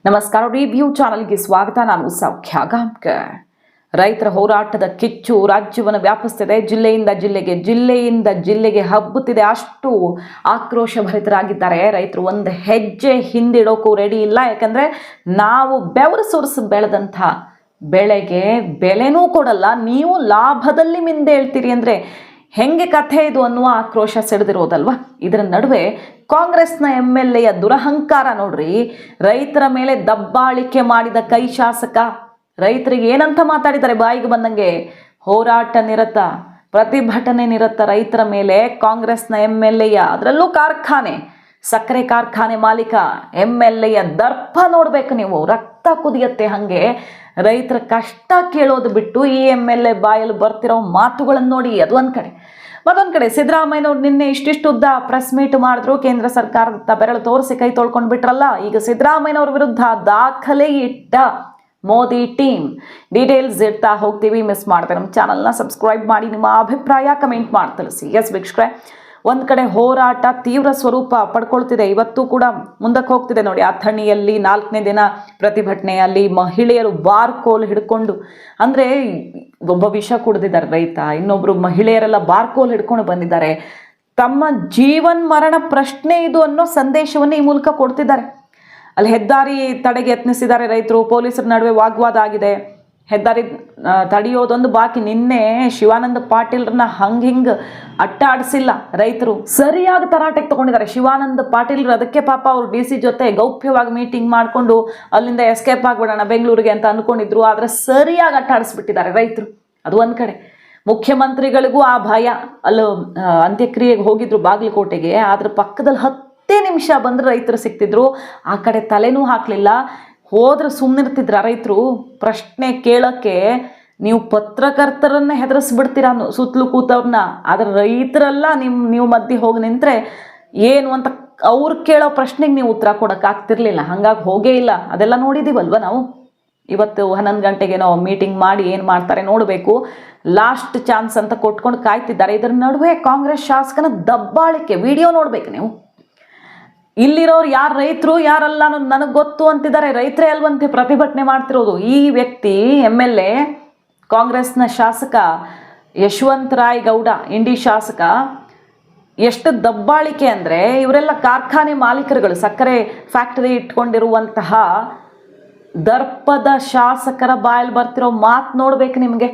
ನಮಸ್ಕಾರ. ರಿವ್ಯೂ ಚಾನಲ್ಗೆ ಸ್ವಾಗತ. ನಾನು ಸೌಖ್ಯ ಗಾಂವ್ಕರ್. ರೈತರ ಹೋರಾಟದ ಕಿಚ್ಚು ರಾಜ್ಯವನ್ನು ವ್ಯಾಪಿಸುತ್ತಿದೆ. ಜಿಲ್ಲೆಯಿಂದ ಜಿಲ್ಲೆಗೆ ಹಬ್ಬುತ್ತಿದೆ. ಅಷ್ಟು ಆಕ್ರೋಶ ಭರಿತರಾಗಿದ್ದಾರೆ ರೈತರು. ಒಂದು ಹೆಜ್ಜೆ ಹಿಂದಿಡೋಕ್ಕೂ ರೆಡಿ ಇಲ್ಲ. ಯಾಕಂದರೆ ನಾವು ಬೆವರು ಸುರಿಸಿ ಬೆಳೆದಂಥ ಬೆಳೆಗೆ ಬೆಲೆನೂ ಕೊಡಲ್ಲ, ನೀವು ಲಾಭದಲ್ಲಿ ಮಿಂದೇಳ್ತೀರಿ ಅಂದರೆ ಹೆಂಗೆ ಕಥೆ ಇದು ಅನ್ನುವ ಆಕ್ರೋಶ ಸಿಡಿದಿರೋದಲ್ವಾ. ಇದರ ನಡುವೆ ಕಾಂಗ್ರೆಸ್ನ MLAಯ ದುರಹಂಕಾರ ನೋಡ್ರಿ. ರೈತರ ಮೇಲೆ ದಬ್ಬಾಳಿಕೆ ಮಾಡಿದ ಕೈ ಶಾಸಕ ರೈತರಿಗೆ ಏನಂತ ಮಾತಾಡಿದ್ದಾರೆ ಬಾಯಿಗೆ ಬಂದಂಗೆ. ಹೋರಾಟ ನಿರತ, ಪ್ರತಿಭಟನೆ ನಿರತ ರೈತರ ಮೇಲೆ ಕಾಂಗ್ರೆಸ್ನ MLAಯ, ಅದರಲ್ಲೂ ಸಕ್ಕರೆ ಕಾರ್ಖಾನೆ ಮಾಲೀಕ MLAಯ ದರ್ಪ ನೋಡ್ಬೇಕು ನೀವು. ರಕ್ತ ಕುದಿಯತ್ತೆ ಹಾಗೆ. ರೈತರ ಕಷ್ಟ ಕೇಳೋದು ಬಿಟ್ಟು ಈ MLA ಬಾಯಲ್ಲಿ ಬರ್ತಿರೋ ಮಾತುಗಳನ್ನು ನೋಡಿ. ಅದು ಒಂದು ಕಡೆ. ಮತ್ತೊಂದು ಕಡೆ ಸಿದ್ದರಾಮಯ್ಯನವ್ರು ನಿನ್ನೆ ಇಷ್ಟಿಷ್ಟುದ್ದ ಪ್ರೆಸ್ ಮೀಟ್ ಮಾಡಿದ್ರು. ಕೇಂದ್ರ ಸರ್ಕಾರದ ಬೆರಳು ತೋರಿಸಿ ಕೈ ತೊಳ್ಕೊಂಡು ಬಿಟ್ರಲ್ಲ. ಈಗ ಸಿದ್ದರಾಮಯ್ಯನವ್ರ ವಿರುದ್ಧ ದಾಖಲೆ ಇಟ್ಟ ಮೋದಿ ಟೀಮ್. ಡೀಟೇಲ್ಸ್ ಇಡ್ತಾ ಹೋಗ್ತೀವಿ. ಮಿಸ್ ಮಾಡ್ತಾರೆ ನಮ್ಮ ಚಾನಲ್ನ ಸಬ್ಸ್ಕ್ರೈಬ್ ಮಾಡಿ, ನಿಮ್ಮ ಅಭಿಪ್ರಾಯ ಕಮೆಂಟ್ ಮಾಡಿ ತಿಳಿಸಿ. ಎಸ್ ವೀಕ್ಷಕರೇ, ಒಂದು ಕಡೆ ಹೋರಾಟ ತೀವ್ರ ಸ್ವರೂಪ ಪಡ್ಕೊಳ್ತಿದೆ. ಇವತ್ತು ಕೂಡ ಮುಂದಕ್ಕೆ ಹೋಗ್ತಿದೆ ನೋಡಿ. ಅಥಣಿಯಲ್ಲಿ 4ನೇ ದಿನ ಪ್ರತಿಭಟನೆಯಲ್ಲಿ ಮಹಿಳೆಯರು ಬಾರ್ಕೋಲ್ ಹಿಡ್ಕೊಂಡು, ಅಂದರೆ ಒಬ್ಬ ವಿಷ ಕುಡಿದಿದ್ದಾರೆ ರೈತ, ಇನ್ನೊಬ್ರು ಮಹಿಳೆಯರೆಲ್ಲ ಬಾರ್ಕೋಲ್ ಹಿಡ್ಕೊಂಡು ಬಂದಿದ್ದಾರೆ. ತಮ್ಮ ಜೀವನ್ ಮರಣ ಪ್ರಶ್ನೆ ಇದು ಅನ್ನೋ ಸಂದೇಶವನ್ನು ಈ ಮೂಲಕ ಕೊಡ್ತಿದ್ದಾರೆ. ಅಲ್ಲಿ ಹೆದ್ದಾರಿ ತಡೆಗೆ ಯತ್ನಿಸಿದ್ದಾರೆ ರೈತರು. ಪೊಲೀಸರ ನಡುವೆ ವಾಗ್ವಾದ ಆಗಿದೆ. ಹೆದ್ದಾರಿ ತಡೆಯೋದೊಂದು ಬಾಕಿ. ನಿನ್ನೆ ಶಿವಾನಂದ ಪಾಟೀಲ್ರನ್ನ ಹಿಂಗೆ ಅಟ್ಟಾಡಿಸಿಲ್ಲ ರೈತರು, ಸರಿಯಾಗಿ ತರಾಟೆಗೆ ತಗೊಂಡಿದ್ದಾರೆ ಶಿವಾನಂದ ಪಾಟೀಲ್ರು. ಅದಕ್ಕೆ ಪಾಪ ಅವರು DC ಜೊತೆ ಗೌಪ್ಯವಾಗಿ ಮೀಟಿಂಗ್ ಮಾಡಿಕೊಂಡು ಅಲ್ಲಿಂದ ಎಸ್ಕೇಪ್ ಆಗಿಬಿಡೋಣ ಬೆಂಗಳೂರಿಗೆ ಅಂತ ಅಂದ್ಕೊಂಡಿದ್ರು. ಆದರೆ ಸರಿಯಾಗಿ ಅಟ್ಟಾಡಿಸ್ಬಿಟ್ಟಿದ್ದಾರೆ ರೈತರು. ಅದು ಒಂದು ಕಡೆ. ಮುಖ್ಯಮಂತ್ರಿಗಳಿಗೂ ಆ ಭಯ. ಅಲ್ಲಿ ಅಂತ್ಯಕ್ರಿಯೆಗೆ ಹೋಗಿದ್ರು ಬಾಗಲಕೋಟೆಗೆ. ಅದ್ರ ಪಕ್ಕದಲ್ಲಿ 10 ನಿಮಿಷ ಬಂದ್ರೆ ರೈತರು ಸಿಗ್ತಿದ್ರು. ಆ ಕಡೆ ತಲೆನೂ ಹಾಕಲಿಲ್ಲ. ಹೋದ್ರೆ ಸುಮ್ಮನಿರ್ತಿದ್ರ ರೈತರು. ಪ್ರಶ್ನೆ ಕೇಳೋಕ್ಕೆ ನೀವು ಪತ್ರಕರ್ತರನ್ನೇ ಹೆದರಿಸ್ಬಿಡ್ತೀರ ಸುತ್ತಲೂ ಕೂತವ್ರನ್ನ. ಆದರೆ ರೈತರೆಲ್ಲ ನೀವು ಮಧ್ಯೆ ಹೋಗಿ ನಿಂತರೆ ಏನು ಅಂತ ಅವ್ರು ಕೇಳೋ ಪ್ರಶ್ನೆಗೆ ನೀವು ಉತ್ತರ ಕೊಡೋಕ್ಕಾಗ್ತಿರ್ಲಿಲ್ಲ. ಹಾಗಾಗಿ ಹೋಗೇ ಇಲ್ಲ. ಅದೆಲ್ಲ ನೋಡಿದ್ದೀವಲ್ವ ನಾವು. ಇವತ್ತು 11 ಗಂಟೆಗೇನೋ ಮೀಟಿಂಗ್ ಮಾಡಿ ಏನು ಮಾಡ್ತಾರೆ ನೋಡಬೇಕು. ಲಾಸ್ಟ್ ಚಾನ್ಸ್ ಅಂತ ಕೊಟ್ಕೊಂಡು ಕಾಯ್ತಿದ್ದಾರೆ. ಇದರ ನಡುವೆ ಕಾಂಗ್ರೆಸ್ ಶಾಸಕನ ದಬ್ಬಾಳಿಕೆ ವಿಡಿಯೋ ನೋಡ್ಬೇಕು ನೀವು. ಇಲ್ಲಿರೋರು ಯಾರು ರೈತರು ಯಾರಲ್ಲ ಅನ್ನೋದು ನನಗೆ ಗೊತ್ತು ಅಂತಿದ್ದಾರೆ. ರೈತರೇ ಅಲ್ವಂತೆ ಪ್ರತಿಭಟನೆ ಮಾಡ್ತಿರೋದು. ಈ ವ್ಯಕ್ತಿ MLA ಕಾಂಗ್ರೆಸ್ನ ಶಾಸಕ ಯಶವಂತ ರಾಯ್ ಗೌಡ, ಇಂಡಿ ಶಾಸಕ, ಎಷ್ಟು ದಬ್ಬಾಳಿಕೆ ಅಂದರೆ ಇವರೆಲ್ಲ ಕಾರ್ಖಾನೆ ಮಾಲೀಕರುಗಳು, ಸಕ್ಕರೆ ಫ್ಯಾಕ್ಟರಿ ಇಟ್ಕೊಂಡಿರುವಂತಹ ದರ್ಪದ ಶಾಸಕರ ಬಾಯಲ್ಲಿ ಬರ್ತಿರೋ ಮಾತು ನೋಡ್ಬೇಕು ನಿಮಗೆ.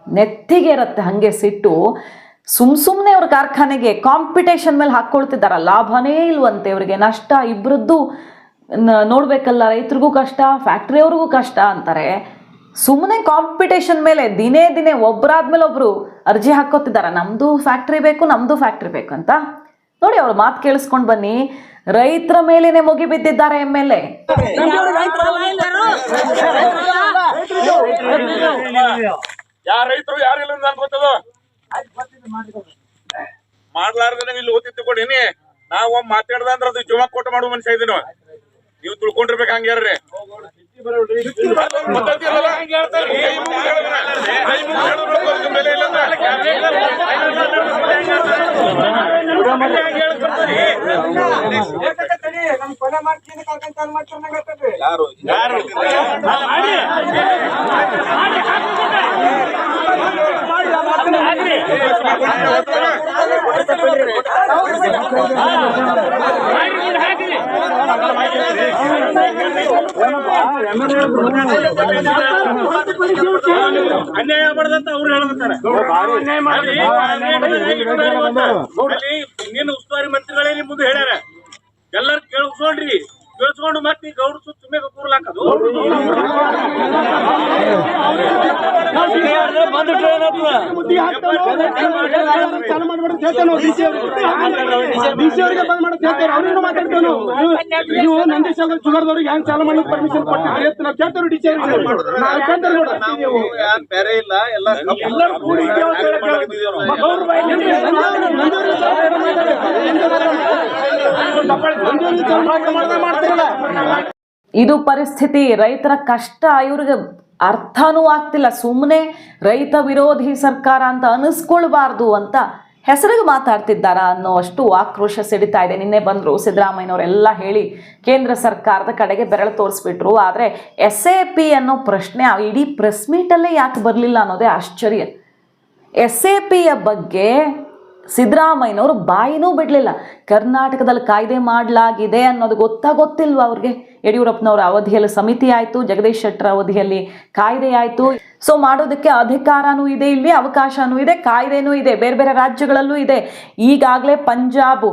ನೆತ್ತಿಗೆ ಇರುತ್ತೆ ಹಾಗೆ ಸಿಟ್ಟು. ಸುಮ್ಮನೆ ಅವ್ರ ಕಾರ್ಖಾನೆಗೆ ಕಾಂಪಿಟೇಷನ್ ಮೇಲೆ ಹಾಕ್ಕೊಳ್ತಿದ್ದಾರ. ಲಾಭನೇ ಇಲ್ವಂತೆ ಇವರಿಗೆ, ನಷ್ಟ ಇಬ್ಬರದ್ದು ನೋಡಬೇಕಲ್ಲ. ರೈತರಿಗೂ ಕಷ್ಟ, ಫ್ಯಾಕ್ಟ್ರಿಯವ್ರಿಗೂ ಕಷ್ಟ ಅಂತಾರೆ. ಸುಮ್ಮನೆ ಕಾಂಪಿಟೇಷನ್ ಮೇಲೆ ದಿನೇ ಒಬ್ಬರಾದ್ಮೇಲೆ ಒಬ್ಬರು ಅರ್ಜಿ ಹಾಕೋತಿದ್ದಾರೆ. ನಮ್ಮದು ಫ್ಯಾಕ್ಟ್ರಿ ಬೇಕು ಅಂತ. ನೋಡಿ ಅವ್ರ ಮಾತು ಕೇಳಿಸ್ಕೊಂಡು ಬನ್ನಿ. ರೈತರ ಮೇಲೇನೆ ಮುಗಿ ಬಿದ್ದಿದ್ದಾರೆ MLA. ಮಾಡ್ಲಾರ್ದ ಇಲ್ಲಿ ಓದಿತ್ತು ಕೊಡಿನಿ. ನಾವ್ ಮಾತಾಡ್ದ ಅಂದ್ರ ಅದು ಜೀವ ಕೊಟ್ಟು ಮಾಡುವ ಮನುಷ್ಯ ಇದೀನಿ. ನೀವು ತಿಳ್ಕೊಂಡಿರ್ಬೇಕು. ಹಂಗ್ಯಾರ್ರಿ ಅನ್ಯಾಯ ಮಾಡ್ದಂತ ಅವ್ರು ಹೇಳ್ತಾರೆ. ಇನ್ನೇನು ಉಸ್ತುವಾರಿ ಮಂತ್ರಿಗಳೇ ಮುಂದೆ ಹೇಳ್ಯಾರ. ಎಲ್ಲರೂ ಕೇಳಿಸ್ಕೊಂಡು ಮತ್ತೆ ಗೌಡ್ರು ಸುಮ್ಮನೆ ಕೂರ್ಲಾಕದು. ನೀವು ನಂದೀಶ್ ಶುಗರ್ದವ್ರಿಗೆ ಹೆಂಗ್ ಚಾಲು ಮಾಡ್ಲಿಕ್ಕೆ ಪರ್ಮಿಷನ್ ಕೊಟ್ಟಿದ್ರಿ ಅಂತ ನಾವು ಕೇಳ್ತೇವೆ. ಬೇರೆ ಇಲ್ಲ, ಎಲ್ಲ ಇದು ಪರಿಸ್ಥಿತಿ. ರೈತರ ಕಷ್ಟ ಇವ್ರಿಗೆ ಅರ್ಥನೂ ಆಗ್ತಿಲ್ಲ. ಸುಮ್ಮನೆ ರೈತ ವಿರೋಧಿ ಸರ್ಕಾರ ಅಂತ ಅನಿಸ್ಕೊಳ್ಬಾರ್ದು ಅಂತ ಹೆಸರಿಗೆ ಮಾತಾಡ್ತಿದ್ದಾರಾ ಅನ್ನೋಷ್ಟು ಆಕ್ರೋಶ ಸಿಡಿತಾ ಇದೆ. ನಿನ್ನೆ ಬಂದರು ಸಿದ್ದರಾಮಯ್ಯನವರೆಲ್ಲ ಹೇಳಿ ಕೇಂದ್ರ ಸರ್ಕಾರದ ಕಡೆಗೆ ಬೆರಳು ತೋರಿಸ್ಬಿಟ್ರು. ಆದರೆ SAP ಅನ್ನೋ ಪ್ರಶ್ನೆ ಇಡೀ ಪ್ರೆಸ್ ಮೀಟಲ್ಲೇ ಯಾಕೆ ಬರಲಿಲ್ಲ ಅನ್ನೋದೇ ಆಶ್ಚರ್ಯ. SAPಯ ಬಗ್ಗೆ ಸಿದ್ದರಾಮಯ್ಯನವರು ಬಾಯಿನೂ ಬಿಡಲಿಲ್ಲ. ಕರ್ನಾಟಕದಲ್ಲಿ ಕಾಯ್ದೆ ಮಾಡಲಾಗಿದೆ ಅನ್ನೋದು ಗೊತ್ತಿಲ್ವ ಅವ್ರಿಗೆ? ಯಡಿಯೂರಪ್ಪನವರ ಅವಧಿಯಲ್ಲಿ ಸಮಿತಿ ಆಯಿತು, ಜಗದೀಶ್ ಶೆಟ್ಟರ್ ಅವಧಿಯಲ್ಲಿ ಕಾಯ್ದೆ ಆಯಿತು. ಸೊ ಮಾಡೋದಕ್ಕೆ ಅಧಿಕಾರನೂ ಇದೆ, ಇಲ್ಲಿ ಅವಕಾಶನೂ ಇದೆ, ಕಾಯ್ದೆನೂ ಇದೆ, ಬೇರೆ ಬೇರೆ ರಾಜ್ಯಗಳಲ್ಲೂ ಇದೆ. ಈಗಾಗಲೇ ಪಂಜಾಬ್,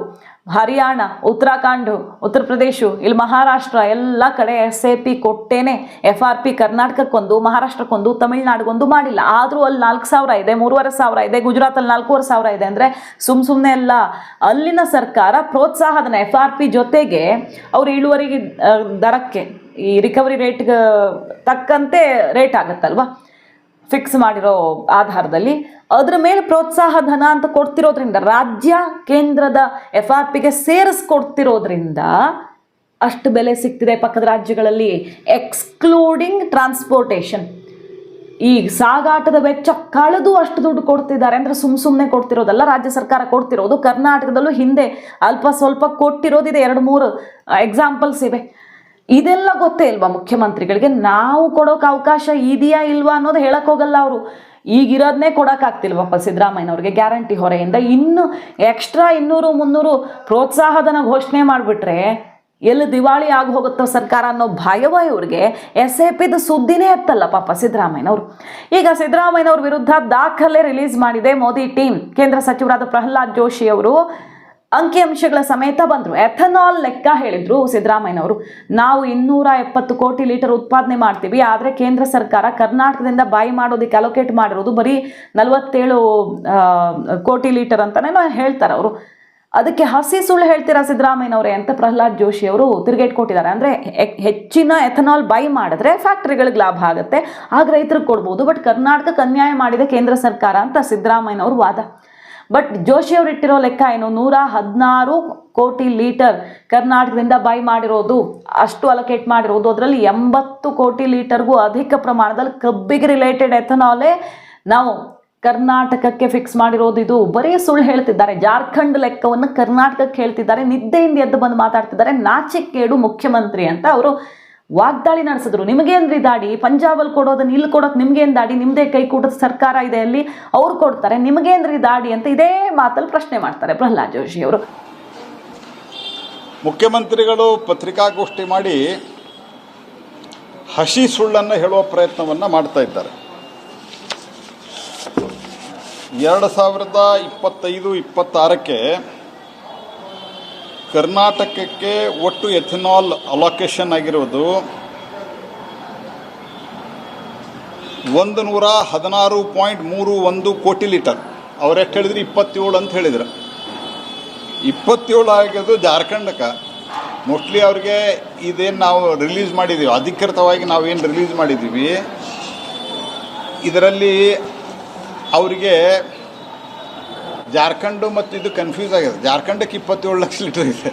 ಹರಿಯಾಣ, ಉತ್ತರಾಖಂಡ್, ಉತ್ತರ ಪ್ರದೇಶ, ಇಲ್ಲಿ ಮಹಾರಾಷ್ಟ್ರ ಎಲ್ಲ ಕಡೆ SAP ಕೊಟ್ಟೇನೆ. FRP ಕರ್ನಾಟಕಕ್ಕೊಂದು, ಮಹಾರಾಷ್ಟ್ರಕ್ಕೊಂದು, ತಮಿಳ್ನಾಡಿಗೊಂದು ಮಾಡಿಲ್ಲ. ಆದರೂ ಅಲ್ಲಿ 4,000 ಇದೆ, 3,500 ಇದೆ, ಗುಜರಾತಲ್ಲಿ 4,500 ಇದೆ. ಅಂದರೆ ಸುಮ್ಮನೆ ಎಲ್ಲ ಅಲ್ಲಿನ ಸರ್ಕಾರ ಪ್ರೋತ್ಸಾಹಧನ FRP ಜೊತೆಗೆ ಅವ್ರ ಇಳುವರಿಗೆ ದರಕ್ಕೆ ಈ ರಿಕವರಿ ರೇಟ್ಗೆ ತಕ್ಕಂತೆ ರೇಟ್ ಆಗುತ್ತಲ್ವ, ಫಿಕ್ಸ್ ಮಾಡಿರೋ ಆಧಾರದಲ್ಲಿ ಅದರ ಮೇಲೆ ಪ್ರೋತ್ಸಾಹ ಧನ ಅಂತ ಕೊಡ್ತಿರೋದ್ರಿಂದ, ರಾಜ್ಯ ಕೇಂದ್ರದ FRPಗೆ ಸೇರಿಸ್ಕೊಡ್ತಿರೋದ್ರಿಂದ ಅಷ್ಟು ಬೆಲೆ ಸಿಗ್ತಿದೆ ಪಕ್ಕದ ರಾಜ್ಯಗಳಲ್ಲಿ, ಎಕ್ಸ್ಕ್ಲೂಡಿಂಗ್ ಟ್ರಾನ್ಸ್ಪೋರ್ಟೇಷನ್. ಈ ಸಾಗಾಟದ ವೆಚ್ಚ ಕಳೆದು ಅಷ್ಟು ದುಡ್ಡು ಕೊಡ್ತಿದ್ದಾರೆ. ಅಂದರೆ ಸುಮ್ಮನೆ ಕೊಡ್ತಿರೋದಲ್ಲ, ರಾಜ್ಯ ಸರ್ಕಾರ ಕೊಡ್ತಿರೋದು. ಕರ್ನಾಟಕದಲ್ಲೂ ಹಿಂದೆ ಅಲ್ಪ ಸ್ವಲ್ಪ ಕೊಟ್ಟಿರೋದಿದೆ, 2-3 ಎಕ್ಸಾಂಪಲ್ಸ್ ಇವೆ. ಇದೆಲ್ಲ ಗೊತ್ತೇ ಇಲ್ವಾ ಮುಖ್ಯಮಂತ್ರಿಗಳಿಗೆ? ನಾವು ಕೊಡೋಕೆ ಅವಕಾಶ ಇದೆಯಾ ಇಲ್ವಾ ಅನ್ನೋದು ಹೇಳಕ್ ಹೋಗಲ್ಲ ಅವರು. ಈಗಿರೋದನ್ನೇ ಕೊಡೋಕ್ಕಾಗ್ತಿಲ್ವಪ್ಪ ಸಿದ್ದರಾಮಯ್ಯನವ್ರಿಗೆ ಗ್ಯಾರಂಟಿ ಹೊರೆಯಿಂದ. ಇನ್ನು ಎಕ್ಸ್ಟ್ರಾ 200-300 ಪ್ರೋತ್ಸಾಹಧನ ಘೋಷಣೆ ಮಾಡಿಬಿಟ್ರೆ ಎಲ್ಲಿ ದಿವಾಳಿ ಆಗಿ ಹೋಗುತ್ತೋ ಸರ್ಕಾರ ಅನ್ನೋ ಭಯವ ಇವ್ರಿಗೆ. SAPದ ಸುದ್ದಿನೇ ಎತ್ತಲ್ಲ ಪಾಪ ಸಿದ್ದರಾಮಯ್ಯನವರು. ಈಗ ಸಿದ್ದರಾಮಯ್ಯನವ್ರ ವಿರುದ್ಧ ದಾಖಲೆ ರಿಲೀಸ್ ಮಾಡಿದೆ ಮೋದಿ ಟೀಮ್. ಕೇಂದ್ರ ಸಚಿವರಾದ ಪ್ರಹ್ಲಾದ್ ಜೋಶಿ ಅವರು ಅಂಕಿಅಂಶಗಳ ಸಮೇತ ಬಂದರು. ಎಥನಾಲ್ ಲೆಕ್ಕ ಹೇಳಿದ್ರು ಸಿದ್ದರಾಮಯ್ಯನವರು. ನಾವು 270 ಕೋಟಿ ಲೀಟರ್ ಉತ್ಪಾದನೆ ಮಾಡ್ತೀವಿ, ಆದರೆ ಕೇಂದ್ರ ಸರ್ಕಾರ ಕರ್ನಾಟಕದಿಂದ ಬಾಯಿ ಮಾಡೋದಕ್ಕೆ ಅಲೋಕೇಟ್ ಮಾಡಿರೋದು ಬರೀ 47 ಕೋಟಿ ಲೀಟರ್ ಅಂತಲೇ ಹೇಳ್ತಾರೆ ಅವರು. ಅದಕ್ಕೆ ಹಸಿ ಸುಳ್ಳು ಹೇಳ್ತೀರಾ ಸಿದ್ದರಾಮಯ್ಯನವರೇ ಅಂತ ಪ್ರಹ್ಲಾದ್ ಜೋಶಿ ಅವರು ತಿರುಗೇಟ್ ಕೊಟ್ಟಿದ್ದಾರೆ. ಅಂದರೆ ಹೆಚ್ಚಿನ ಎಥನಾಲ್ ಬೈ ಮಾಡಿದ್ರೆ ಫ್ಯಾಕ್ಟ್ರಿಗಳಿಗೆ ಲಾಭ ಆಗುತ್ತೆ, ಆಗ ರೈತರಿಗೆ ಕೊಡ್ಬೋದು. ಬಟ್ ಕರ್ನಾಟಕಕ್ಕೆ ಅನ್ಯಾಯ ಮಾಡಿದೆ ಕೇಂದ್ರ ಸರ್ಕಾರ ಅಂತ ಸಿದ್ದರಾಮಯ್ಯನವರು ವಾದ. ಬಟ್ ಜೋಶಿ ಅವರು ಇಟ್ಟಿರೋ ಲೆಕ್ಕ ಏನು? 116 ಕೋಟಿ ಲೀಟರ್ ಕರ್ನಾಟಕದಿಂದ ಬೈ ಮಾಡಿರೋದು, ಅಷ್ಟು ಅಲೋಕೇಟ್ ಮಾಡಿರೋದು. ಅದರಲ್ಲಿ 80 ಕೋಟಿ ಲೀಟರ್ಗೂ ಅಧಿಕ ಪ್ರಮಾಣದಲ್ಲಿ ಕಬ್ಬಿಗೆ ರಿಲೇಟೆಡ್ ಎಥನಾಲೇ ನಾವು ಕರ್ನಾಟಕಕ್ಕೆ ಫಿಕ್ಸ್ ಮಾಡಿರೋದು. ಇದು ಬರೀ ಸುಳ್ಳು ಹೇಳ್ತಿದ್ದಾರೆ. ಜಾರ್ಖಂಡ್ ಲೆಕ್ಕವನ್ನು ಕರ್ನಾಟಕಕ್ಕೆ ಹೇಳ್ತಿದ್ದಾರೆ. ನಿದ್ದೆಯಿಂದ ಎದ್ದು ಬಂದು ಮಾತಾಡ್ತಿದ್ದಾರೆ. ನಾಚಿಕೆಗೇಡು ಮುಖ್ಯಮಂತ್ರಿ ಅಂತ ಅವರು ವಾಗ್ದಾಳಿ ನಡೆಸಿದ್ರು. ನಿಮಗೇನ್ರಿ ದಾಡಿ? ಪಂಜಾಬಲ್ಲಿ ಕೊಡೋದನ್ನ ಇಲ್ಲಿ ಕೊಡೋಕೆ ನಿಮ್ಗೇನು ದಾಡಿ? ನಿಮ್ಮದೇ ಕೈಕೂಟದ ಸರ್ಕಾರ ಇದೆ ಅಲ್ಲಿ, ಅವ್ರು ಕೊಡ್ತಾರೆ, ನಿಮಗೇನ್ರಿ ದಾಡಿ ಅಂತ ಇದೇ ಮಾತಲ್ಲಿ ಪ್ರಶ್ನೆ ಮಾಡ್ತಾರೆ ಪ್ರಹ್ಲಾದ್ ಜೋಶಿ ಅವರು. ಮುಖ್ಯಮಂತ್ರಿಗಳು ಪತ್ರಿಕಾಗೋಷ್ಠಿ ಮಾಡಿ ಹಸಿ ಸುಳ್ಳನ್ನು ಹೇಳುವ ಪ್ರಯತ್ನವನ್ನು ಮಾಡ್ತಾ ಇದ್ದಾರೆ. 2025-26ಕ್ಕೆ ಕರ್ನಾಟಕಕ್ಕೆ ಒಟ್ಟು ಎಥೆನಾಲ್ ಅಲೋಕೇಶನ್ ಆಗಿರೋದು 116.31 ಕೋಟಿ ಲೀಟರ್. ಅವರೆಷ್ಟು ಹೇಳಿದ್ರು? 27 ಅಂತ ಹೇಳಿದ್ರು. 27 ಆಗಿರೋದು ಜಾರ್ಖಂಡಕ್ಕೆ. ಮೋಸ್ಟ್ಲಿ ಅವ್ರಿಗೆ ಇದೇನು ನಾವು ರಿಲೀಸ್ ಮಾಡಿದ್ದೀವಿ, ಅಧಿಕೃತವಾಗಿ ನಾವೇನು ರಿಲೀಸ್ ಮಾಡಿದ್ದೀವಿ, ಇದರಲ್ಲಿ ಅವರಿಗೆ ಜಾರ್ಖಂಡು ಮತ್ತು ಇದು ಕನ್ಫ್ಯೂಸ್ ಆಗಿದೆ. ಜಾರ್ಖಂಡಕ್ಕೆ 27 ಲಕ್ಷ ಲೀಟರ್ ಇದೆ.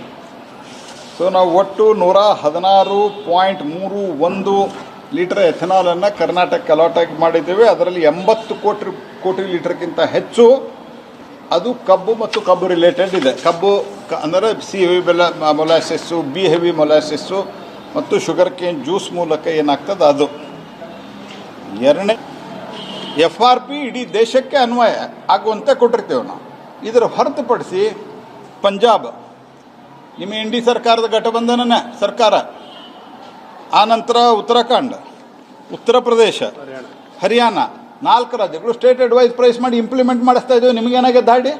ಸೊ ನಾವು ಒಟ್ಟು 116.31 ಲೀಟರ್ ಎಥೆನಾಲನ್ನು ಕರ್ನಾಟಕಕ್ಕೆ ಅಲಾಟ್ ಮಾಡಿದ್ದೇವೆ. ಅದರಲ್ಲಿ 80 ಕೋಟಿ ಲೀಟರ್ಗಿಂತ ಹೆಚ್ಚು ಅದು ಕಬ್ಬು ಮತ್ತು ಕಬ್ಬು ರಿಲೇಟೆಡ್ ಇದೆ. ಕಬ್ಬು ಅಂದರೆ ಸಿ ಹೆವಿ ಮೊಲಾಸಸ್ಸು, ಬಿ ಹೆವಿ ಮೊಲಾಸಸ್ಸು ಮತ್ತು ಶುಗರ್ ಕೇನ್ ಜ್ಯೂಸ್ ಮೂಲಕ ಏನಾಗ್ತದೆ ಅದು. ಎರಡನೇ FRP ಇಡೀ ದೇಶಕ್ಕೆ ಅನ್ವಯ ಆಗುವಂತೆ ಕೊಟ್ಟಿರ್ತೇವೆ ನಾವು. ಇದರ ಹೊರತುಪಡಿಸಿ ಪಂಜಾಬ್, ನಿಮ್ಮ ND ಸರ್ಕಾರದ ಘಟಬಂಧನ ಸರ್ಕಾರ, ಆನಂತರ ಉತ್ತರಾಖಂಡ್, ಉತ್ತರ ಪ್ರದೇಶ, ಹರಿಯಾಣ 4 ರಾಜ್ಯಗಳು ಸ್ಟೇಟ್ ಅಡ್ವೈಸ್ ಪ್ರೈಸ್ ಮಾಡಿ ಇಂಪ್ಲಿಮೆಂಟ್ ಮಾಡಿಸ್ತಾ ಇದ್ದೇವೆ. ನಿಮಗೇನಾಗಿದೆ ದಾಡಿ?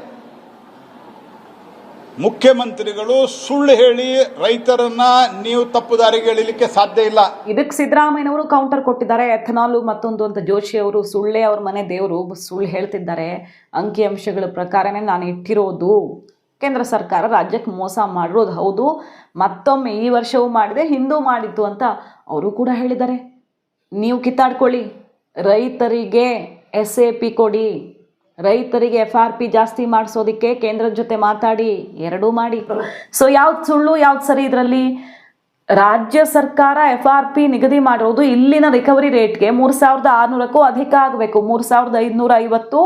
ಮುಖ್ಯಮಂತ್ರಿಗಳು ಸುಳ್ಳು ಹೇಳಿ ರೈತರನ್ನ ನೀವು ತಪ್ಪು ದಾರಿಗೆ ಎಳಿಲಿಕ್ಕೆ ಸಾಧ್ಯ ಇಲ್ಲ. ಇದಕ್ಕೆ ಸಿದ್ದರಾಮಯ್ಯನವರು ಕೌಂಟರ್ ಕೊಟ್ಟಿದ್ದಾರೆ. ಎಥನಾಲು ಮತ್ತೊಂದು ಅಂತ ಜೋಶಿ ಅವರು ಸುಳ್ಳೇ ಅವ್ರ ಮನೆ ದೇವರು, ಸುಳ್ಳು ಹೇಳ್ತಿದ್ದಾರೆ. ಅಂಕಿಅಂಶಗಳ ಪ್ರಕಾರನೇ ನಾನು ಇಟ್ಟಿರೋದು. ಕೇಂದ್ರ ಸರ್ಕಾರ ರಾಜ್ಯಕ್ಕೆ ಮೋಸ ಮಾಡಿರೋದು ಹೌದು, ಮತ್ತೊಮ್ಮೆ ಈ ವರ್ಷವೂ ಮಾಡಿದೆ, ಹಿಂದೂ ಮಾಡಿತ್ತು ಅಂತ ಅವರು ಕೂಡ ಹೇಳಿದ್ದಾರೆ. ನೀವು ಕಿತ್ತಾಡ್ಕೊಳ್ಳಿ, ರೈತರಿಗೆ SAP ಕೊಡಿ, ರೈತರಿಗೆ FRP ಜಾಸ್ತಿ ಮಾಡಿಸೋದಕ್ಕೆ ಕೇಂದ್ರದ ಜೊತೆ ಮಾತಾಡಿ, ಎರಡೂ ಮಾಡಿ. ಸೊ ಯಾವ್ದು ಸುಳ್ಳು ಯಾವ್ದು ಸರಿ ಇದರಲ್ಲಿ? ರಾಜ್ಯ ಸರ್ಕಾರ FRP ನಿಗದಿ ಮಾಡಿರೋದು ಇಲ್ಲಿನ ರಿಕವರಿ ರೇಟ್ಗೆ 3,600ಕ್ಕೂ ಅಧಿಕ ಆಗಬೇಕು. 3,550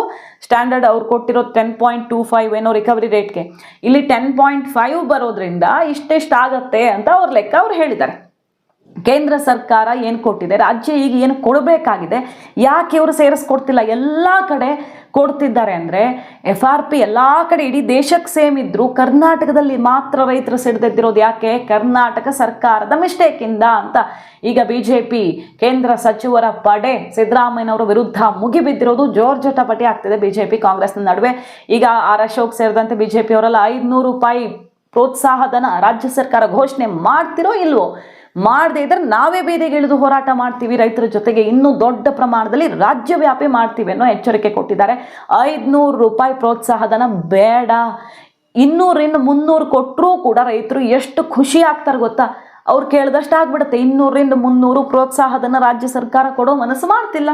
ಸ್ಟ್ಯಾಂಡರ್ಡ್ ಅವ್ರು ಕೊಟ್ಟಿರೋದು 10.25 ಏನೋ ರಿಕವರಿ ರೇಟ್ಗೆ, ಇಲ್ಲಿ 10.5 ಬರೋದ್ರಿಂದ ಇಷ್ಟೆಷ್ಟು ಆಗತ್ತೆ ಅಂತ ಅವ್ರ ಲೆಕ್ಕ ಅವ್ರು ಹೇಳಿದ್ದಾರೆ. ಕೇಂದ್ರ ಸರ್ಕಾರ ಏನು ಕೊಟ್ಟಿದೆ, ರಾಜ್ಯ ಈಗ ಏನು ಕೊಡಬೇಕಾಗಿದೆ, ಯಾಕೆ ಇವರು ಸೇರಿಸ್ಕೊಡ್ತಿಲ್ಲ? ಎಲ್ಲ ಕಡೆ ಕೊಡ್ತಿದ್ದಾರೆ ಅಂದರೆ FRP ಎಲ್ಲ ಕಡೆ ಇಡೀ ದೇಶಕ್ಕೆ ಸೇಮ್ ಇದ್ದರೂ ಕರ್ನಾಟಕದಲ್ಲಿ ಮಾತ್ರ ರೈತರು ಸಿಡ್ದೆದ್ದಿರೋದು ಯಾಕೆ? ಕರ್ನಾಟಕ ಸರ್ಕಾರದ ಮಿಸ್ಟೇಕಿಂದ ಅಂತ ಈಗ BJP ಕೇಂದ್ರ ಸಚಿವರ ಪಡೆ ಸಿದ್ದರಾಮಯ್ಯನವರ ವಿರುದ್ಧ ಮುಗಿಬಿದ್ದಿರೋದು ಜೋರ್ಜಟಾಪಟಿ ಆಗ್ತಿದೆ BJP ಕಾಂಗ್ರೆಸ್ನ ನಡುವೆ. ಈಗ ಅಶೋಕ್ ಸೇರಿದಂತೆ BJP ಅವರೆಲ್ಲ 500 ರೂಪಾಯಿ ಪ್ರೋತ್ಸಾಹಧನ ರಾಜ್ಯ ಸರ್ಕಾರ ಘೋಷಣೆ ಮಾಡ್ತಿರೋ ಇಲ್ವೋ? ಮಾಡದೇ ಇದ್ರೆ ನಾವೇ ಬೀದಿಗೆ ಇಳಿದು ಹೋರಾಟ ಮಾಡ್ತೀವಿ, ರೈತರ ಜೊತೆಗೆ ಇನ್ನೂ ದೊಡ್ಡ ಪ್ರಮಾಣದಲ್ಲಿ ರಾಜ್ಯವ್ಯಾಪಿ ಮಾಡ್ತೀವಿ ಅನ್ನೋ ಎಚ್ಚರಿಕೆ ಕೊಟ್ಟಿದ್ದಾರೆ. 500 ರೂಪಾಯಿ ಪ್ರೋತ್ಸಾಹಧನ ಬೇಡ, 200 300 ಕೊಟ್ಟರೂ ಕೂಡ ರೈತರು ಎಷ್ಟು ಖುಷಿ ಆಗ್ತಾರೆ ಗೊತ್ತಾ? ಅವ್ರು ಕೇಳಿದಷ್ಟು ಆಗ್ಬಿಡುತ್ತೆ. 200 300 ಪ್ರೋತ್ಸಾಹಧನ ರಾಜ್ಯ ಸರ್ಕಾರ ಕೊಡೋ ಮನಸ್ಸು ಮಾಡ್ತಿಲ್ಲ.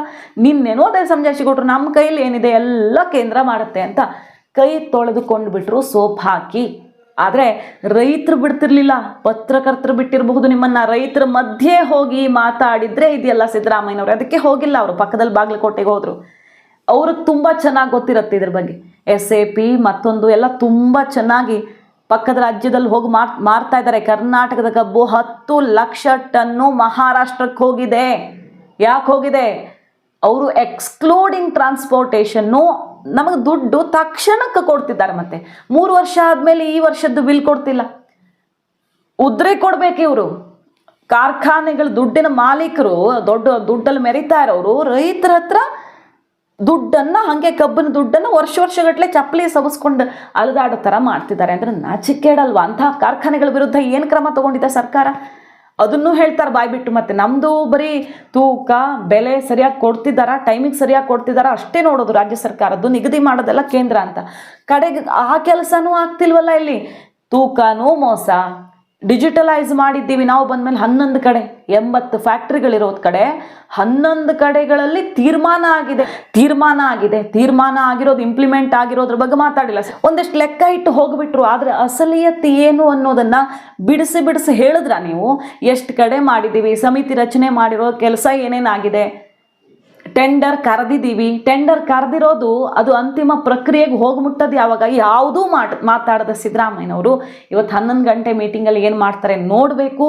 ನಿನ್ನೇನೋ ಅದೇ ಸಮಜಾಯಿಷಿ ಕೊಟ್ಟರು, ನಮ್ಮ ಕೈಲಿ ಏನಿದೆ ಎಲ್ಲ ಕೇಂದ್ರ ಮಾಡುತ್ತೆ ಅಂತ ಕೈ ತೊಳೆದುಕೊಂಡು ಬಿಟ್ರು ಸೋಪ್ ಹಾಕಿ. ಆದರೆ ರೈತರು ಬಿಡ್ತಿರ್ಲಿಲ್ಲ, ಪತ್ರಕರ್ತರು ಬಿಟ್ಟಿರಬಹುದು ನಿಮ್ಮನ್ನ. ರೈತರ ಮಧ್ಯೆ ಹೋಗಿ ಮಾತಾಡಿದ್ರೆ ಇದೆಯಲ್ಲ ಸಿದ್ದರಾಮಯ್ಯನವರು, ಅದಕ್ಕೆ ಹೋಗಿಲ್ಲ ಅವರು, ಪಕ್ಕದಲ್ಲಿ ಬಾಗಲಕೋಟೆಗೆ ಹೋದ್ರು. ಅವ್ರಿಗೆ ತುಂಬ ಚೆನ್ನಾಗಿ ಗೊತ್ತಿರುತ್ತೆ ಇದ್ರ ಬಗ್ಗೆ. SAP ಮತ್ತೊಂದು ಎಲ್ಲ ತುಂಬ ಚೆನ್ನಾಗಿ ಪಕ್ಕದ ರಾಜ್ಯದಲ್ಲಿ ಹೋಗಿ ಮಾರ್ತಾ ಇದ್ದಾರೆ. ಕರ್ನಾಟಕದ ಕಬ್ಬು 10 ಲಕ್ಷ ಟನ್ನು ಮಹಾರಾಷ್ಟ್ರಕ್ಕೆ ಹೋಗಿದೆ. ಯಾಕೆ ಹೋಗಿದೆ? ಅವರು ಎಕ್ಸ್ಕ್ಲೂಡಿಂಗ್ ಟ್ರಾನ್ಸ್ಪೋರ್ಟೇಷನ್ನು ನಮಗೆ ದುಡ್ಡು ತಕ್ಷಣಕ್ಕೆ ಕೊಡ್ತಿದ್ದಾರೆ. ಮತ್ತೆ 3 ವರ್ಷ ಆದಮೇಲೆ ಈ ವರ್ಷದ್ದು ಬಿಲ್ ಕೊಡ್ತಿಲ್ಲ. ಉದ್ರೆ ಕೊಡ್ಬೇಕು ಇವರು. ಕಾರ್ಖಾನೆಗಳು ದುಡ್ಡಿನ ಮಾಲೀಕರು, ದೊಡ್ಡ ದುಡ್ಡಲ್ಲಿ ಮೆರಿತಾ ಇರೋರು ರೈತರ ಹತ್ರ ದುಡ್ಡನ್ನು, ಹಾಗೆ ಕಬ್ಬಿನ ದುಡ್ಡನ್ನು ವರ್ಷಗಟ್ಟಲೆ ಚಪ್ಪಲಿ ಸವಸ್ಕೊಂಡು ಅಲೆದಾಡೋ ಥರ ಮಾಡ್ತಿದ್ದಾರೆ. ಅಂದರೆ ನಾಚಿಕೆಡಲ್ವಾ? ಅಂತಹ ಕಾರ್ಖಾನೆಗಳ ವಿರುದ್ಧ ಏನು ಕ್ರಮ ತಗೊಂಡಿದೆ ಸರ್ಕಾರ? ಅದನ್ನು ಹೇಳ್ತಾರೆ ಬಾಯ್ಬಿಟ್ಟು. ಮತ್ತೆ ನಮ್ಮದು ಬರೀ ತೂಕ ಬೆಲೆ ಸರಿಯಾಗಿ ಕೊಡ್ತಿದ್ದಾರಾ, ಟೈಮಿಗೆ ಸರಿಯಾಗಿ ಕೊಡ್ತಿದ್ದಾರಾ ಅಷ್ಟೇ ನೋಡೋದು ರಾಜ್ಯ ಸರ್ಕಾರದ್ದು, ನಿಗದಿ ಮಾಡೋದೆಲ್ಲ ಕೇಂದ್ರ ಅಂತ. ಕಡೆಗೆ ಆ ಕೆಲಸನೂ ಆಗ್ತಿಲ್ವಲ್ಲ. ಇಲ್ಲಿ ತೂಕನೂ ಮೋಸ. ಡಿಜಿಟಲೈಸ್ ಮಾಡಿದ್ದೀವಿ ನಾವು ಬಂದಮೇಲೆ 11 ಕಡೆ, 80 ಫ್ಯಾಕ್ಟ್ರಿಗಳಿರೋದು ಕಡೆ 11 ಕಡೆಗಳಲ್ಲಿ ತೀರ್ಮಾನ ಆಗಿರೋದು, ಇಂಪ್ಲಿಮೆಂಟ್ ಆಗಿರೋದ್ರ ಬಗ್ಗೆ ಮಾತಾಡಿಲ್ಲ. ಒಂದಷ್ಟು ಲೆಕ್ಕ ಇಟ್ಟು ಹೋಗ್ಬಿಟ್ರು. ಆದರೆ ಅಸಲಿಯತ್ತು ಏನು ಅನ್ನೋದನ್ನ ಬಿಡಿಸಿ ಹೇಳಿದ್ರ ನೀವು? ಎಷ್ಟು ಕಡೆ ಮಾಡಿದ್ದೀವಿ, ಸಮಿತಿ ರಚನೆ ಮಾಡಿರೋ ಕೆಲಸ ಏನೇನಾಗಿದೆ, ಟೆಂಡರ್ ಕರೆದಿದ್ದೀವಿ, ಟೆಂಡರ್ ಕರೆದಿರೋದು ಅದು ಅಂತಿಮ ಪ್ರಕ್ರಿಯೆಗೆ ಹೋಗ್ಮುಟ್ಟದು ಯಾವಾಗ? ಯಾವುದೂ ಮಾತಾಡದ ಸಿದ್ದರಾಮಯ್ಯನವರು ಇವತ್ತು 11 ಗಂಟೆ ಮೀಟಿಂಗಲ್ಲಿ ಏನು ಮಾಡ್ತಾರೆ ನೋಡಬೇಕು.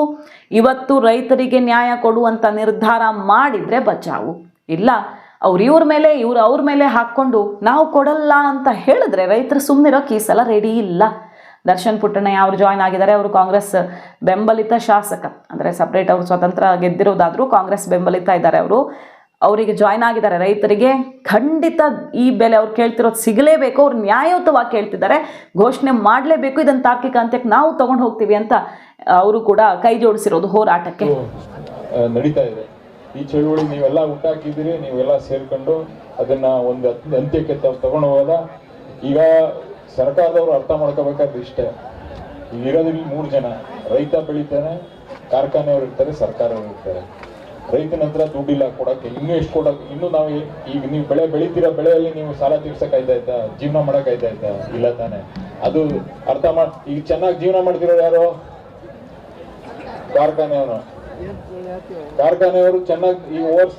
ಇವತ್ತು ರೈತರಿಗೆ ನ್ಯಾಯ ಕೊಡುವಂಥ ನಿರ್ಧಾರ ಮಾಡಿದರೆ ಬಚಾವು, ಇಲ್ಲ ಇವ್ರ ಮೇಲೆ ಹಾಕ್ಕೊಂಡು ನಾವು ಕೊಡಲ್ಲ ಅಂತ ಹೇಳಿದ್ರೆ ರೈತರು ಸುಮ್ಮನಿರೋಕೆ ಈ ಸಲ ರೆಡಿ ಇಲ್ಲ. ದರ್ಶನ್ ಪುಟ್ಟಣ್ಣಯ್ಯ ಅವರು ಜಾಯ್ನ್ ಆಗಿದ್ದಾರೆ. ಅವರು ಕಾಂಗ್ರೆಸ್ ಬೆಂಬಲಿತ ಶಾಸಕ, ಅಂದರೆ ಸಪ್ರೇಟ್ ಅವರು ಸ್ವತಂತ್ರ ಗೆದ್ದಿರೋದಾದರೂ ಕಾಂಗ್ರೆಸ್ ಬೆಂಬಲಿತ ಇದ್ದಾರೆ. ಅವರಿಗೆ ಜಾಯ್ನ್ ಆಗಿದ್ದಾರೆ. ರೈತರಿಗೆ ಖಂಡಿತ ಈ ಬೆಲೆ ಅವ್ರು ಕೇಳ್ತಿರೋದು ಸಿಗಲೇಬೇಕು, ಅವ್ರು ನ್ಯಾಯಯುತವಾಗಿ ಕೇಳ್ತಿದ್ದಾರೆ, ಘೋಷಣೆ ಮಾಡಲೇಬೇಕು, ಇದನ್ನು ತಾರ್ಕಿಕ ಅಂತ್ಯಕ್ಕೆ ನಾವು ತಗೊಂಡು ಹೋಗ್ತೀವಿ ಅಂತ ಅವರು ಕೂಡ ಕೈ ಜೋಡಿಸಿರೋದು ಹೋರಾಟಕ್ಕೆ ನಡೀತಾ ಇದೆ. ಈ ಚಳುವಳಿ ನೀವೆಲ್ಲ ಹುಟ್ಟಾಕಿದ್ದೀರಿ, ನೀವೆಲ್ಲ ಸೇರ್ಕೊಂಡು ಅದನ್ನ ಒಂದು ಅಂತ್ಯಕ್ಕೆ ತಗೊಂಡು ಹೋಗೋದ. ಈಗ ಸರ್ಕಾರದವರು ಅರ್ಥ ಮಾಡ್ಕೋಬೇಕಾದ್ರೆ ಇಷ್ಟೇ, ಇರೋದ್ರಲ್ಲಿ 3 ಜನ, ರೈತ ಬೆಳಿತಾನೆ, ಕಾರ್ಖಾನೆಯವರು ಇರ್ತಾರೆ, ಸರ್ಕಾರವ್ರು ಇರ್ತಾರೆ. ರೈತನ ಹತ್ರ ದುಡ್ಡಿಲ್ಲ ಕೊಡಕ್ಕೆ, ಇನ್ನೂ ಎಷ್ಟು ಕೊಡಕ್ಕೆ? ಇನ್ನು ನಾವು ಈಗ ನೀವು ಬೆಳಿತೀರಾ, ಬೆಳೆಯಲ್ಲಿ ನೀವು ಸಾಲ ತೀರ್ಸಕ್ಕಾಯ್ತಾ, ಜೀವನ ಮಾಡಕ್ಕಾಯ್ತಾ? ಇಲ್ಲ ತಾನೆ. ಅದು ಅರ್ಥ ಈಗ ಚೆನ್ನಾಗಿ ಜೀವನ ಮಾಡ್ತಿರೋರು ಯಾರು? ಕಾರ್ಖಾನೆಯವರು ಚೆನ್ನಾಗಿ. ಈಗ ಹೋದ್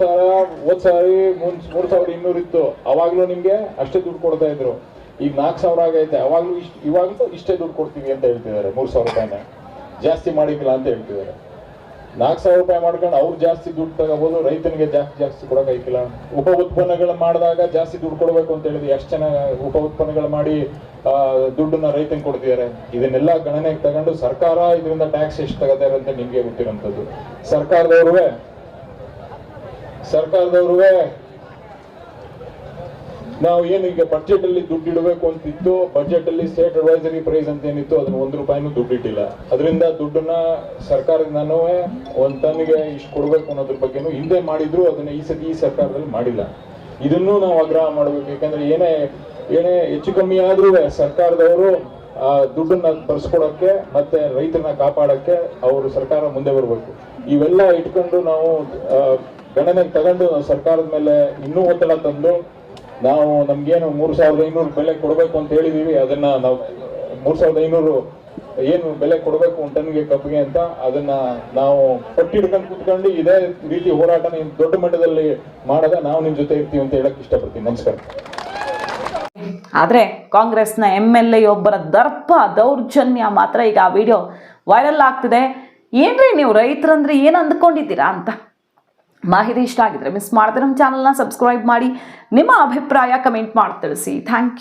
ಸಾರಿ 3,200 ಇತ್ತು, ಅವಾಗ್ಲೂ ನಿಮ್ಗೆ ಅಷ್ಟೇ ದುಡ್ಡು ಕೊಡ್ತಾ ಇದ್ರು. ಈಗ 4,000 ಆಗೈತೆ, ಇವಾಗ್ಲೂ ಇಷ್ಟೇ ದುಡ್ಡು ಕೊಡ್ತೀವಿ ಅಂತ ಹೇಳ್ತಿದ್ದಾರೆ. 3,000 ರೂಪಾಯಿನ ಜಾಸ್ತಿ ಮಾಡಿಲ್ಲ ಅಂತ ಹೇಳ್ತಿದ್ದಾರೆ. 4,000 ರೂಪಾಯಿ ಮಾಡ್ಕೊಂಡು ಅವ್ರು ಜಾಸ್ತಿ ದುಡ್ಡು ತಗೋಬಹುದು, ರೈತನಿಗೆ ಜಾಸ್ತಿ ಕೊಡೋಕಾಯ್ತಿಲ್ಲ. ಉಪ ಉತ್ಪನ್ನಗಳು ಮಾಡಿದಾಗ ಜಾಸ್ತಿ ದುಡ್ಡು ಕೊಡಬೇಕು ಅಂತ ಹೇಳಿದ್ರೆ ಎಷ್ಟು ಚೆನ್ನಾಗಿ ಉಪ ಉತ್ಪನ್ನಗಳು ಮಾಡಿ ದುಡ್ಡನ್ನ ರೈತನಿಗೆ ಕೊಡ್ತಿದ್ದಾರೆ. ಇದನ್ನೆಲ್ಲ ಗಣನೆಗೆ ತಗೊಂಡು ಸರ್ಕಾರ ಇದರಿಂದ ಟ್ಯಾಕ್ಸ್ ಎಷ್ಟು ತಗೋತಾರೆ ಅಂತ ನಿಮ್ಗೆ ಗೊತ್ತಿರೋಂಥದ್ದು. ಸರ್ಕಾರದವ್ರುವೆ ನಾವು ಏನು ಈಗ ಬಜೆಟ್ ಅಲ್ಲಿ ದುಡ್ಡು ಇಡಬೇಕು ಅಂತಿತ್ತು, ಬಜೆಟ್ ಅಲ್ಲಿ ಸ್ಟೇಟ್ ಅಡ್ವೈಸರಿ ಪ್ರೈಸ್ ಅಂತ ಏನಿತ್ತು ಅದನ್ನ 1 ರೂಪಾಯಿನೂ ದುಡ್ಡು ಇಟ್ಟಿಲ್ಲ. ಅದರಿಂದ ದುಡ್ಡನ್ನ ಸರ್ಕಾರದಿಂದನೂ 1 ಟನ್ಗೆ ಇಷ್ಟು ಕೊಡ್ಬೇಕು ಅನ್ನೋದ್ರ ಬಗ್ಗೆನೂ ಹಿಂದೆ ಮಾಡಿದ್ರು, ಅದನ್ನ ಈ ಸರ್ಕಾರದಲ್ಲಿ ಮಾಡಿಲ್ಲ. ಇದನ್ನು ನಾವು ಆಗ್ರಹ ಮಾಡ್ಬೇಕು. ಯಾಕಂದ್ರೆ ಏನೇ ಹೆಚ್ಚು ಕಮ್ಮಿ ಆದ್ರೂ ಸರ್ಕಾರದವರು ದುಡ್ಡನ್ನ ಬರ್ಸ್ಕೊಡಕ್ಕೆ ಮತ್ತೆ ರೈತರನ್ನ ಕಾಪಾಡಕ್ಕೆ ಅವರು ಸರ್ಕಾರ ಮುಂದೆ ಬರ್ಬೇಕು. ಇವೆಲ್ಲ ಇಟ್ಕೊಂಡು ನಾವು ಗಣನೆಗೆ ತಗೊಂಡು ಸರ್ಕಾರದ ಮೇಲೆ ಇನ್ನೂ ಒತ್ತಡ ತಂದು ನಾವು ನಮ್ಗೇನು 3,500 ಬೆಲೆ ಕೊಡಬೇಕು ಅಂತ ಹೇಳಿದೀವಿ, ಅದನ್ನ ನಾವು 3,500 ಏನು ಬೆಲೆ ಕೊಡಬೇಕು ಒಂದು ಟನ್ಗೆ ಕಬ್ಬಿಗೆ ಅಂತ ಅದನ್ನ ನಾವು ಪಟ್ಟಿ ಹಿಡ್ಕೊಂಡು ಕುತ್ಕೊಂಡು ಇದೇ ರೀತಿ ಹೋರಾಟನ ದೊಡ್ಡ ಮಟ್ಟದಲ್ಲಿ ಮಾಡದ ನಾವು ನಿಮ್ ಜೊತೆ ಇರ್ತೀವಿ ಅಂತ ಹೇಳಕ್ ಇಷ್ಟಪಡ್ತೀನಿ. ನಮಸ್ಕಾರ. ಆದರೆ ಕಾಂಗ್ರೆಸ್ನ MLA ಒಬ್ಬರ ದರ್ಪ ದೌರ್ಜನ್ಯ ಮಾತ್ರ ಈಗ ಆ ವಿಡಿಯೋ ವೈರಲ್ ಆಗ್ತಿದೆ. ಏನ್ರಿ ನೀವು ರೈತರಂದ್ರೆ ಏನು ಅಂದ್ಕೊಂಡಿದ್ದೀರಾ ಅಂತ. ಮಾಹಿತಿ ಇಷ್ಟ ಆಗಿದ್ರೆ ಮಿಸ್ ಮಾಡಿದ್ರೆ ನಮ್ಮ ಚಾನಲ್ನ ಸಬ್ಸ್ಕ್ರೈಬ್ ಮಾಡಿ, ನಿಮ್ಮ ಅಭಿಪ್ರಾಯ ಕಮೆಂಟ್ ಮಾಡಿ ತಿಳಿಸಿ. Thank you.